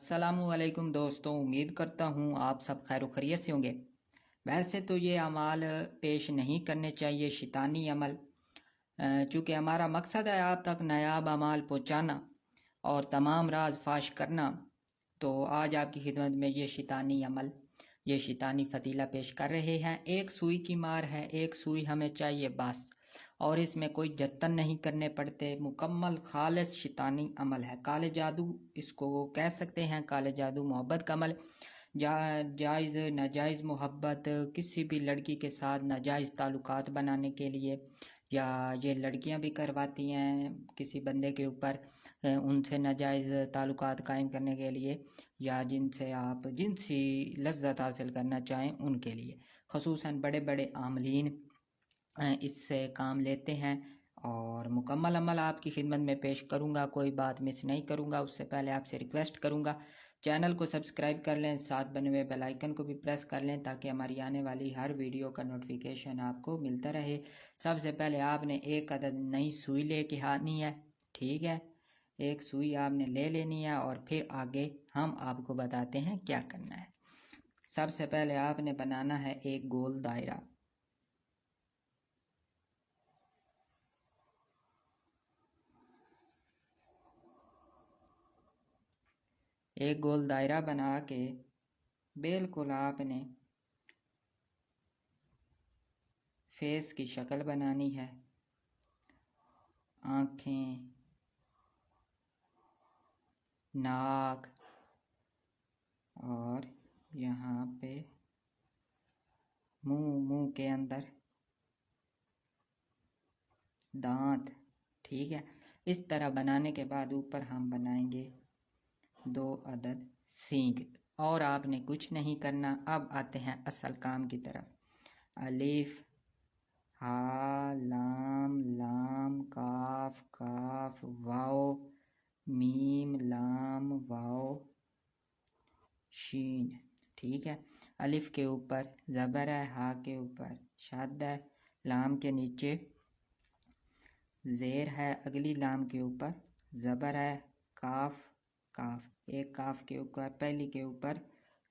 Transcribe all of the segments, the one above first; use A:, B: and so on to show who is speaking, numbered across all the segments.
A: السلام علیکم دوستوں، امید کرتا ہوں آپ سب خیر و خیریت سے ہوں گے۔ ویسے تو یہ اعمال پیش نہیں کرنے چاہیے، شیطانی عمل، چونکہ ہمارا مقصد ہے آپ تک نایاب اعمال پہنچانا اور تمام راز فاش کرنا، تو آج آپ کی خدمت میں یہ شیطانی عمل، یہ شیطانی فتیلہ پیش کر رہے ہیں۔ ایک سوئی کی مار ہے، ایک سوئی ہمیں چاہیے بس، اور اس میں کوئی جتن نہیں کرنے پڑتے، مکمل خالص شیطانی عمل ہے۔ کالے جادو اس کو کہہ سکتے ہیں، کالے جادو محبت کا عمل، جائز ناجائز محبت، کسی بھی لڑکی کے ساتھ ناجائز تعلقات بنانے کے لیے، یا یہ لڑکیاں بھی کرواتی ہیں کسی بندے کے اوپر ان سے ناجائز تعلقات قائم کرنے کے لیے، یا جن سے آپ جنسی لذت حاصل کرنا چاہیں ان کے لیے، خصوصاً بڑے بڑے عاملین اس سے کام لیتے ہیں۔ اور مکمل عمل آپ کی خدمت میں پیش کروں گا، کوئی بات مس نہیں کروں گا۔ اس سے پہلے آپ سے ریکویسٹ کروں گا چینل کو سبسکرائب کر لیں، ساتھ بنے ہوئے بیل آئیکن کو بھی پریس کر لیں تاکہ ہماری آنے والی ہر ویڈیو کا نوٹیفیکیشن آپ کو ملتا رہے۔ سب سے پہلے آپ نے ایک عدد نئی سوئی لے کے آنی ہے، ٹھیک ہے، ایک سوئی آپ نے لے لینی ہے، اور پھر آگے ہم آپ کو بتاتے ہیں کیا کرنا ہے۔ سب سے پہلے آپ نے بنانا ہے ایک گول دائرہ۔ ایک گول دائرہ بنا کے بالکل آپ نے فیس کی شکل بنانی ہے، آنکھیں، ناک، اور یہاں پہ منہ کے اندر دانت، ٹھیک ہے۔ اس طرح بنانے کے بعد اوپر ہم بنائیں گے 2 عدد سینگ، اور آپ نے کچھ نہیں کرنا۔ اب آتے ہیں اصل کام کی طرف۔ الف، ہا، لام، لام، کاف، کاف، واو، میم، لام، واو، شین، ٹھیک ہے۔ الف کے اوپر زبر ہے، ہا کے اوپر شد ہے، لام کے نیچے زیر ہے، اگلی لام کے اوپر زبر ہے، کاف، کاف، ایک کاف کے اوپر پہلی کے اوپر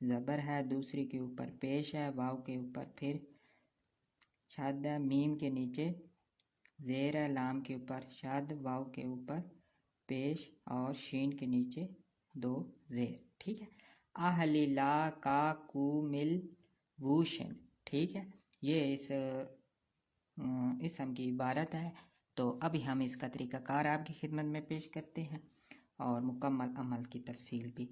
A: زبر ہے، دوسری کے اوپر پیش ہے، واو کے اوپر پھر شد ہے، میم کے نیچے زیر ہے، لام کے اوپر شد، واو کے اوپر پیش، اور شین کے نیچے 2 زیر، ٹھیک ہے۔ اہلی لا کا کو مل ووشن، ٹھیک ہے، یہ اس اسم کی عبارت ہے۔ تو ابھی ہم اس کا طریقہ کار آپ کی خدمت میں پیش کرتے ہیں اور مکمل عمل کی تفصیل بھی۔